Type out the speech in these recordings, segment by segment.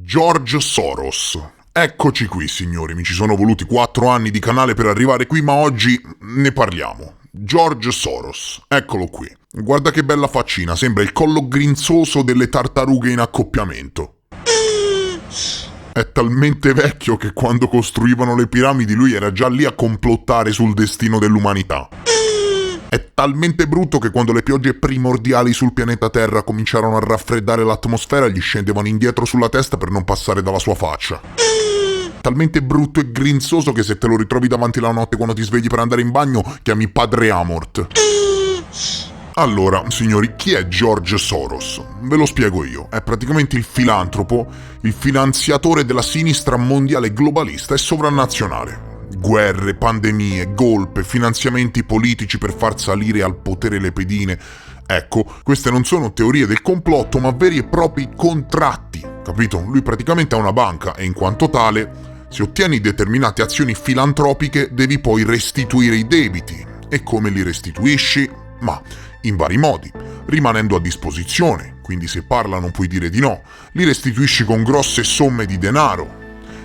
George Soros. Eccoci qui, signori, mi ci sono voluti 4 anni di canale per arrivare qui, ma oggi ne parliamo. George Soros, eccolo qui. Guarda che bella faccina, sembra il collo grinzoso delle tartarughe in accoppiamento. È talmente vecchio che quando costruivano le piramidi lui era già lì a complottare sul destino dell'umanità. È talmente brutto che quando le piogge primordiali sul pianeta Terra cominciarono a raffreddare l'atmosfera gli scendevano indietro sulla testa per non passare dalla sua faccia. Talmente brutto e grinzoso che se te lo ritrovi davanti la notte quando ti svegli per andare in bagno chiami padre Amort. Allora, signori, chi è George Soros? Ve lo spiego io. È praticamente il filantropo, il finanziatore della sinistra mondiale globalista e sovranazionale. Guerre, pandemie, golpe, finanziamenti politici per far salire al potere le pedine. Ecco, queste non sono teorie del complotto, ma veri e propri contratti, capito? Lui praticamente ha una banca e in quanto tale, se ottieni determinate azioni filantropiche, devi poi restituire i debiti. E come li restituisci? Ma in vari modi, rimanendo a disposizione, quindi se parla non puoi dire di no, li restituisci con grosse somme di denaro.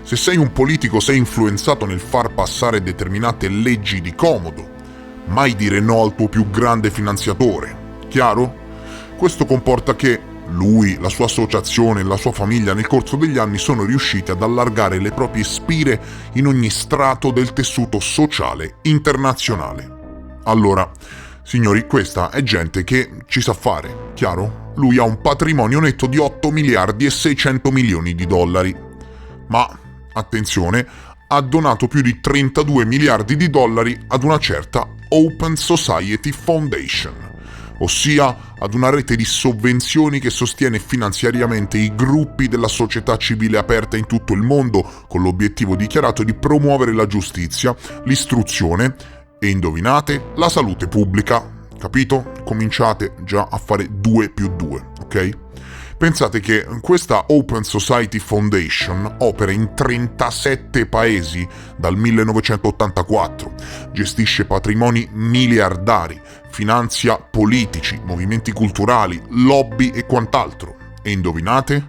Se sei un politico sei influenzato nel far passare determinate leggi di comodo. Mai dire no al tuo più grande finanziatore. Chiaro? Questo comporta che lui, la sua associazione e la sua famiglia nel corso degli anni sono riusciti ad allargare le proprie spire in ogni strato del tessuto sociale internazionale. Allora, signori, questa è gente che ci sa fare, chiaro? Lui ha un patrimonio netto di 8 miliardi e 600 milioni di dollari. Ma attenzione, ha donato più di 32 miliardi di dollari ad una certa Open Society Foundation, ossia ad una rete di sovvenzioni che sostiene finanziariamente i gruppi della società civile aperta in tutto il mondo con l'obiettivo dichiarato di promuovere la giustizia, l'istruzione e, indovinate, la salute pubblica. Capito? Cominciate già a fare 2 più 2, ok? Pensate che questa Open Society Foundation opera in 37 paesi dal 1984, gestisce patrimoni miliardari, finanzia politici, movimenti culturali, lobby e quant'altro. E indovinate?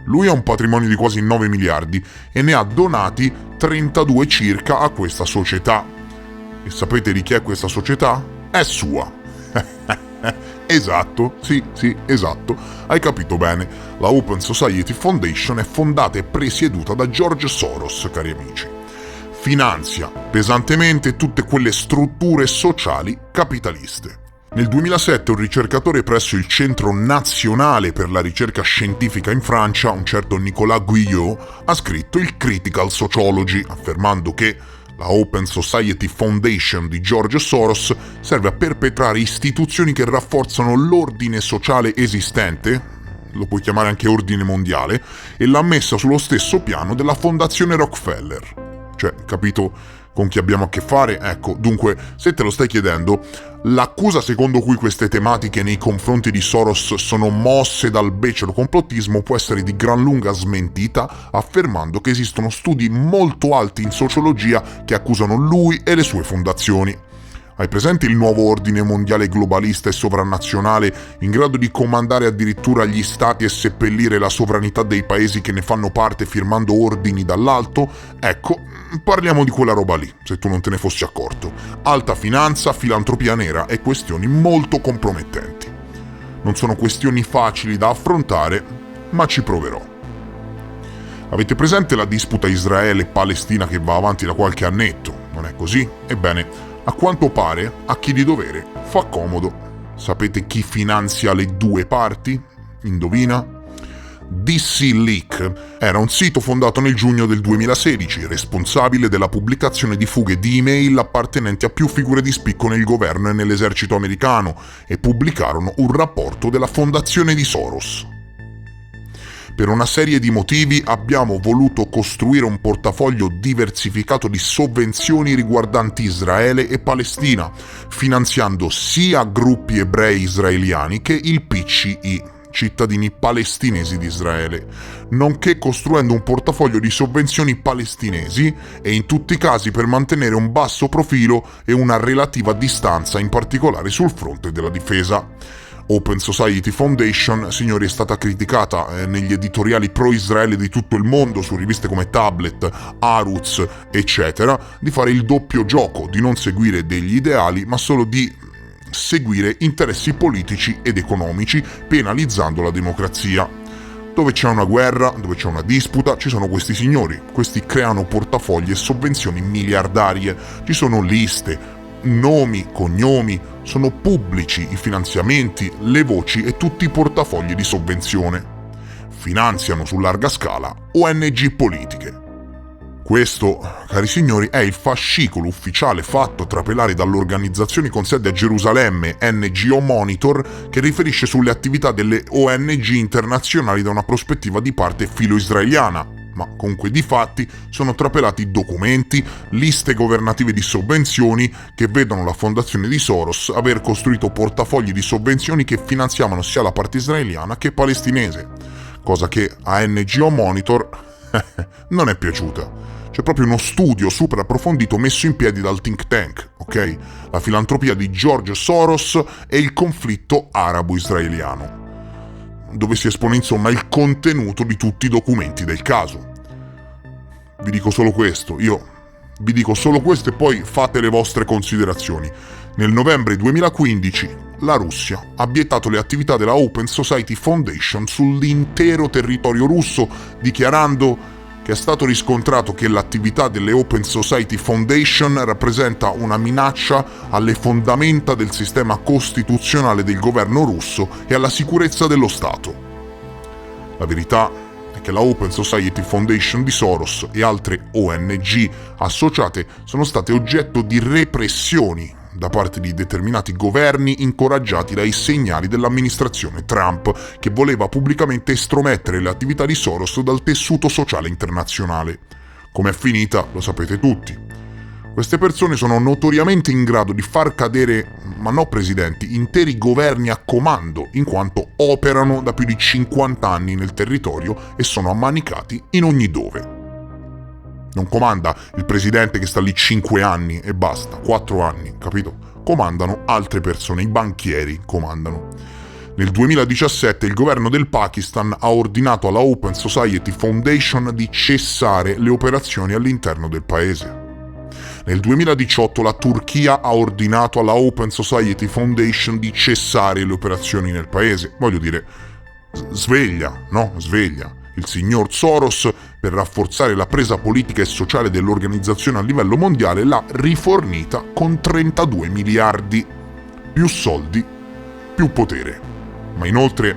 Lui ha un patrimonio di quasi 9 miliardi e ne ha donati 32 circa a questa società. E sapete di chi è questa società? È sua. Esatto, sì, esatto. Hai capito bene. La Open Society Foundation è fondata e presieduta da George Soros, cari amici. Finanzia pesantemente tutte quelle strutture sociali capitaliste. Nel 2007 un ricercatore presso il Centro Nazionale per la Ricerca Scientifica in Francia, un certo Nicolas Guyot, ha scritto il Critical Sociology, affermando che la Open Society Foundation di George Soros serve a perpetrare istituzioni che rafforzano l'ordine sociale esistente, lo puoi chiamare anche ordine mondiale, e l'ha messa sullo stesso piano della Fondazione Rockefeller. Cioè, capito con chi abbiamo a che fare? Ecco, dunque, se te lo stai chiedendo, l'accusa secondo cui queste tematiche nei confronti di Soros sono mosse dal becero complottismo può essere di gran lunga smentita, affermando che esistono studi molto alti in sociologia che accusano lui e le sue fondazioni. Hai presente il nuovo ordine mondiale globalista e sovranazionale in grado di comandare addirittura gli stati e seppellire la sovranità dei paesi che ne fanno parte firmando ordini dall'alto? Ecco, parliamo di quella roba lì, se tu non te ne fossi accorto. Alta finanza, filantropia nera e questioni molto compromettenti. Non sono questioni facili da affrontare, ma ci proverò. Avete presente la disputa Israele-Palestina che va avanti da qualche annetto, non è così? Ebbene, a quanto pare, a chi di dovere fa comodo. Sapete chi finanzia le due parti? Indovina? DC Leak era un sito fondato nel giugno del 2016, responsabile della pubblicazione di fughe di email appartenenti a più figure di spicco nel governo e nell'esercito americano, e pubblicarono un rapporto della fondazione di Soros. Per una serie di motivi abbiamo voluto costruire un portafoglio diversificato di sovvenzioni riguardanti Israele e Palestina, finanziando sia gruppi ebrei israeliani che il PCI, cittadini palestinesi di Israele, nonché costruendo un portafoglio di sovvenzioni palestinesi e in tutti i casi per mantenere un basso profilo e una relativa distanza, in particolare sul fronte della difesa. Open Society Foundation, signori, è stata criticata negli editoriali pro-Israele di tutto il mondo, su riviste come Tablet, Arutz, eccetera, di fare il doppio gioco, di non seguire degli ideali, ma solo di seguire interessi politici ed economici, penalizzando la democrazia. Dove c'è una guerra, dove c'è una disputa, ci sono questi signori. Questi creano portafogli e sovvenzioni miliardarie. Ci sono liste, nomi, cognomi, sono pubblici i finanziamenti, le voci e tutti i portafogli di sovvenzione. Finanziano su larga scala ONG politiche. Questo, cari signori, è il fascicolo ufficiale fatto trapelare dall'organizzazione con sede a Gerusalemme, NGO Monitor, che riferisce sulle attività delle ONG internazionali da una prospettiva di parte filo-israeliana. Ma comunque di fatti sono trapelati documenti, liste governative di sovvenzioni che vedono la fondazione di Soros aver costruito portafogli di sovvenzioni che finanziavano sia la parte israeliana che palestinese, cosa che a NGO Monitor non è piaciuta. C'è proprio uno studio super approfondito messo in piedi dal think tank, ok? La filantropia di George Soros e il conflitto arabo-israeliano, dove si espone insomma il contenuto di tutti i documenti del caso. Vi dico solo questo e poi fate le vostre considerazioni. Nel novembre 2015 la Russia ha vietato le attività della Open Society Foundation sull'intero territorio russo, dichiarando che è stato riscontrato che l'attività delle Open Society Foundation rappresenta una minaccia alle fondamenta del sistema costituzionale del governo russo e alla sicurezza dello Stato. La verità è che la Open Society Foundation di Soros e altre ONG associate sono state oggetto di repressioni da parte di determinati governi incoraggiati dai segnali dell'amministrazione Trump, che voleva pubblicamente estromettere le attività di Soros dal tessuto sociale internazionale. Come è finita lo sapete tutti. Queste persone sono notoriamente in grado di far cadere, ma no presidenti, interi governi a comando, in quanto operano da più di 50 anni nel territorio e sono ammanicati in ogni dove. Non comanda il presidente che sta lì 5 anni e basta, 4 anni, capito? Comandano altre persone, i banchieri comandano. Nel 2017 il governo del Pakistan ha ordinato alla Open Society Foundation di cessare le operazioni all'interno del paese. Nel 2018 la Turchia ha ordinato alla Open Society Foundation di cessare le operazioni nel paese. Voglio dire, sveglia, no? Sveglia. Il signor Soros, per rafforzare la presa politica e sociale dell'organizzazione a livello mondiale, l'ha rifornita con 32 miliardi. Più soldi, più potere. Ma inoltre,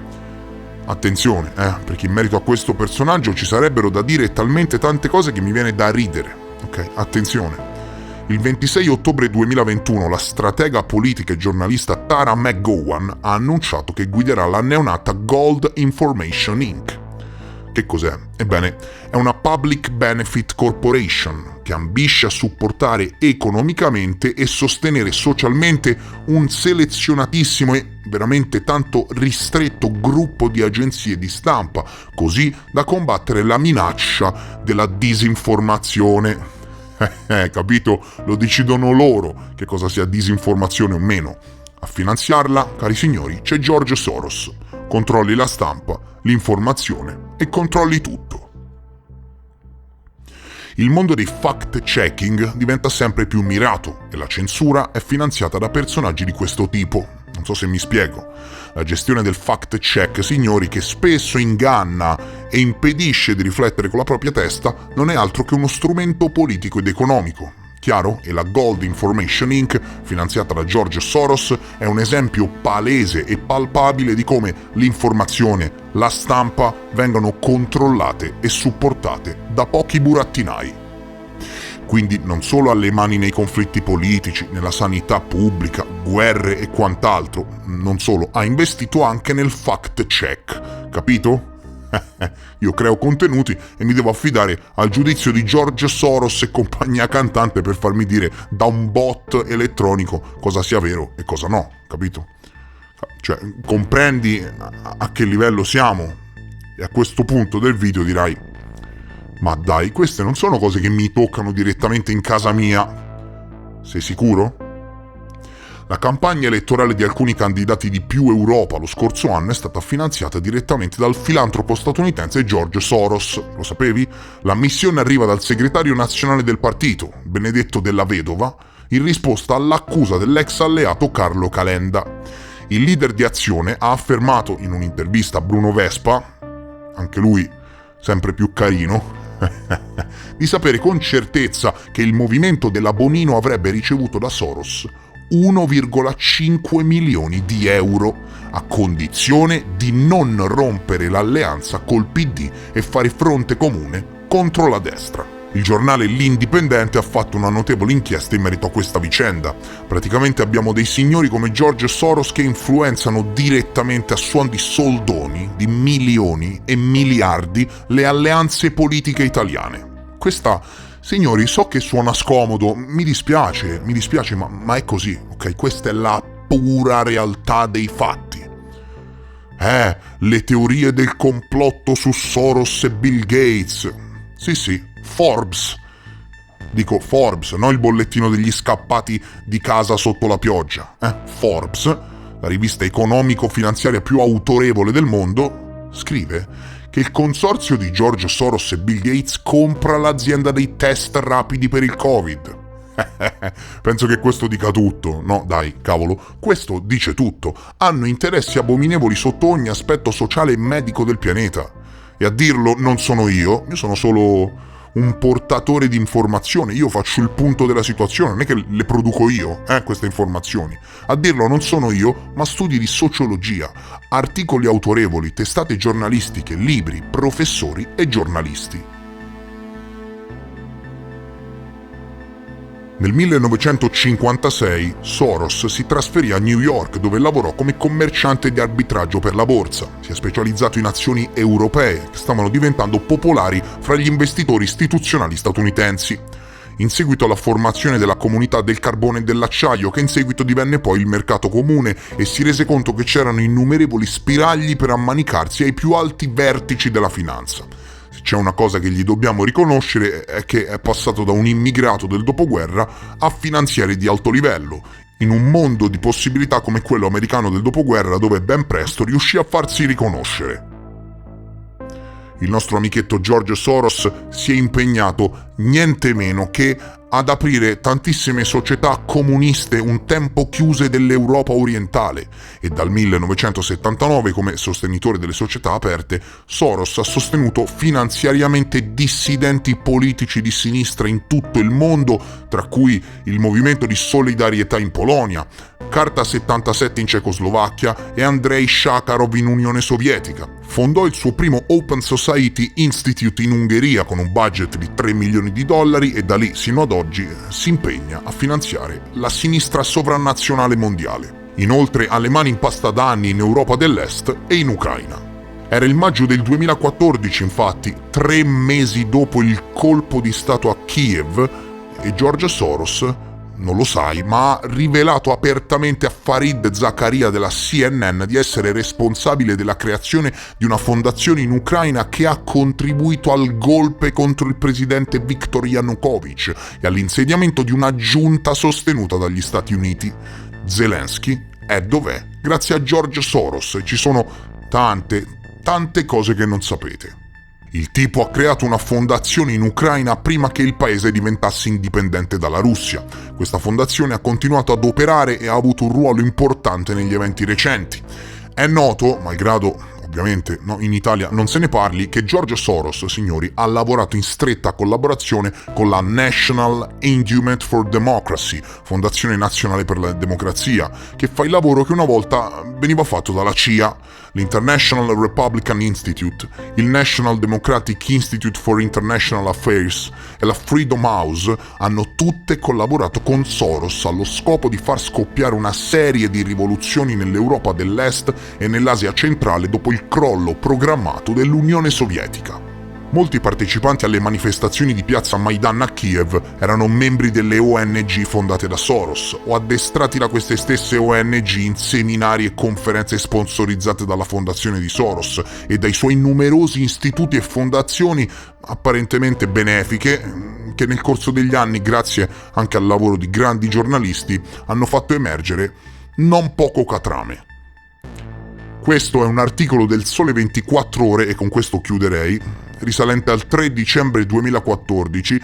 attenzione, perché in merito a questo personaggio ci sarebbero da dire talmente tante cose che mi viene da ridere. Ok, attenzione. Il 26 ottobre 2021 la stratega politica e giornalista Tara McGowan ha annunciato che guiderà la neonata Gold Information Inc. Che cos'è? Ebbene, è una Public Benefit Corporation che ambisce a supportare economicamente e sostenere socialmente un selezionatissimo e veramente tanto ristretto gruppo di agenzie di stampa, così da combattere la minaccia della disinformazione. Capito? Lo decidono loro che cosa sia disinformazione o meno. A finanziarla, cari signori, c'è George Soros. Controlli la stampa, l'informazione e controlli tutto. Il mondo dei fact-checking diventa sempre più mirato e la censura è finanziata da personaggi di questo tipo. Non so se mi spiego. La gestione del fact-check, signori, che spesso inganna e impedisce di riflettere con la propria testa, non è altro che uno strumento politico ed economico. Chiaro? E la Gold Information Inc., finanziata da George Soros, è un esempio palese e palpabile di come l'informazione, la stampa vengano controllate e supportate da pochi burattinai. Quindi non solo ha le mani nei conflitti politici, nella sanità pubblica, guerre e quant'altro, non solo, ha investito anche nel fact check, capito? Io creo contenuti e mi devo affidare al giudizio di George Soros e compagnia cantante per farmi dire da un bot elettronico cosa sia vero e cosa no, capito? Cioè, comprendi a che livello siamo? E a questo punto del video dirai: ma dai, queste non sono cose che mi toccano direttamente in casa mia. Sei sicuro? La campagna elettorale di alcuni candidati di Più Europa lo scorso anno è stata finanziata direttamente dal filantropo statunitense George Soros. Lo sapevi? La missione arriva dal segretario nazionale del partito, Benedetto Della Vedova, in risposta all'accusa dell'ex alleato Carlo Calenda. Il leader di Azione ha affermato in un'intervista a Bruno Vespa, anche lui sempre più carino, di sapere con certezza che il movimento della Bonino avrebbe ricevuto da Soros 1,5 milioni di euro, a condizione di non rompere l'alleanza col PD e fare fronte comune contro la destra. Il giornale L'Indipendente ha fatto una notevole inchiesta in merito a questa vicenda. Praticamente abbiamo dei signori come George Soros che influenzano direttamente a suon di soldoni, di milioni e miliardi, le alleanze politiche italiane. Questa, signori, so che suona scomodo, mi dispiace, ma è così, ok? Questa è la pura realtà dei fatti. Le teorie del complotto su Soros e Bill Gates. Sì, Forbes. Dico Forbes, non il bollettino degli scappati di casa sotto la pioggia. Forbes, la rivista economico-finanziaria più autorevole del mondo, scrive che il consorzio di George Soros e Bill Gates compra l'azienda dei test rapidi per il Covid. Penso che questo dica tutto. No, dai, cavolo, questo dice tutto. Hanno interessi abominevoli sotto ogni aspetto sociale e medico del pianeta. E a dirlo non sono io sono solo un portatore di informazioni, io faccio il punto della situazione, non è che le produco io, queste informazioni. A dirlo non sono io, ma studi di sociologia, articoli autorevoli, testate giornalistiche, libri, professori e giornalisti. Nel 1956 Soros si trasferì a New York, dove lavorò come commerciante di arbitraggio per la borsa. Si è specializzato in azioni europee che stavano diventando popolari fra gli investitori istituzionali statunitensi. In seguito alla formazione della comunità del carbone e dell'acciaio, che in seguito divenne poi il mercato comune, e si rese conto che c'erano innumerevoli spiragli per ammanicarsi ai più alti vertici della finanza. C'è una cosa che gli dobbiamo riconoscere, è che è passato da un immigrato del dopoguerra a finanzieri di alto livello, in un mondo di possibilità come quello americano del dopoguerra, dove ben presto riuscì a farsi riconoscere. Il nostro amichetto George Soros si è impegnato niente meno che ad aprire tantissime società comuniste un tempo chiuse dell'Europa orientale, e dal 1979, come sostenitore delle società aperte, Soros ha sostenuto finanziariamente dissidenti politici di sinistra in tutto il mondo, tra cui il Movimento di Solidarietà in Polonia, Carta 77 in Cecoslovacchia e Andrei Sakharov in Unione Sovietica. Fondò il suo primo Open Society Institute in Ungheria con un budget di $3 milioni e da lì sino ad oggi si impegna a finanziare la sinistra sovranazionale mondiale. Inoltre ha le mani in pasta da anni in Europa dell'Est e in Ucraina. Era il maggio del 2014, infatti, 3 mesi dopo il colpo di stato a Kiev, e George Soros, non lo sai, ma ha rivelato apertamente a Fareed Zakaria della CNN di essere responsabile della creazione di una fondazione in Ucraina che ha contribuito al golpe contro il presidente Viktor Yanukovych e all'insediamento di una giunta sostenuta dagli Stati Uniti. Zelensky è dov'è grazie a George Soros, e ci sono tante cose che non sapete. Il tipo ha creato una fondazione in Ucraina prima che il paese diventasse indipendente dalla Russia. Questa fondazione ha continuato ad operare e ha avuto un ruolo importante negli eventi recenti. È noto, malgrado ovviamente in Italia non se ne parli, che George Soros, signori, ha lavorato in stretta collaborazione con la National Endowment for Democracy, Fondazione Nazionale per la Democrazia, che fa il lavoro che una volta veniva fatto dalla CIA, l'International Republican Institute, il National Democratic Institute for International Affairs e la Freedom House hanno tutte collaborato con Soros allo scopo di far scoppiare una serie di rivoluzioni nell'Europa dell'Est e nell'Asia centrale dopo il crollo programmato dell'Unione Sovietica. Molti partecipanti alle manifestazioni di piazza Maidan a Kiev erano membri delle ONG fondate da Soros o addestrati da queste stesse ONG in seminari e conferenze sponsorizzate dalla fondazione di Soros e dai suoi numerosi istituti e fondazioni apparentemente benefiche che nel corso degli anni, grazie anche al lavoro di grandi giornalisti, hanno fatto emergere non poco catrame. Questo è un articolo del Sole 24 Ore, e con questo chiuderei, risalente al 3 dicembre 2014,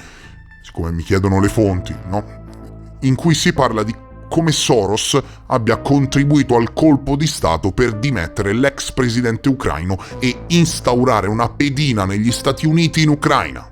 siccome mi chiedono le fonti, no? In cui si parla di come Soros abbia contribuito al colpo di Stato per dimettere l'ex presidente ucraino e instaurare una pedina negli Stati Uniti in Ucraina.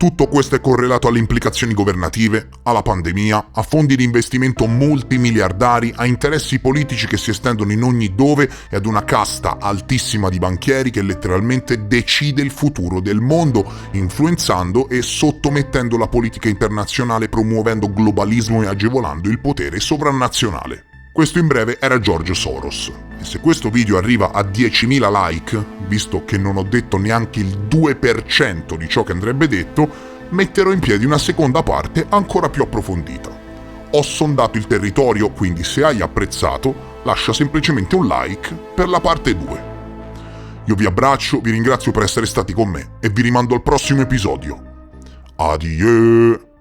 Tutto questo è correlato alle implicazioni governative, alla pandemia, a fondi di investimento multimiliardari, a interessi politici che si estendono in ogni dove e ad una casta altissima di banchieri che letteralmente decide il futuro del mondo, influenzando e sottomettendo la politica internazionale, promuovendo globalismo e agevolando il potere sovranazionale. Questo in breve era George Soros. E se questo video arriva a 10.000 like, visto che non ho detto neanche il 2% di ciò che andrebbe detto, metterò in piedi una seconda parte ancora più approfondita. Ho sondato il territorio, quindi se hai apprezzato, lascia semplicemente un like per la parte 2. Io vi abbraccio, vi ringrazio per essere stati con me e vi rimando al prossimo episodio. Adieu!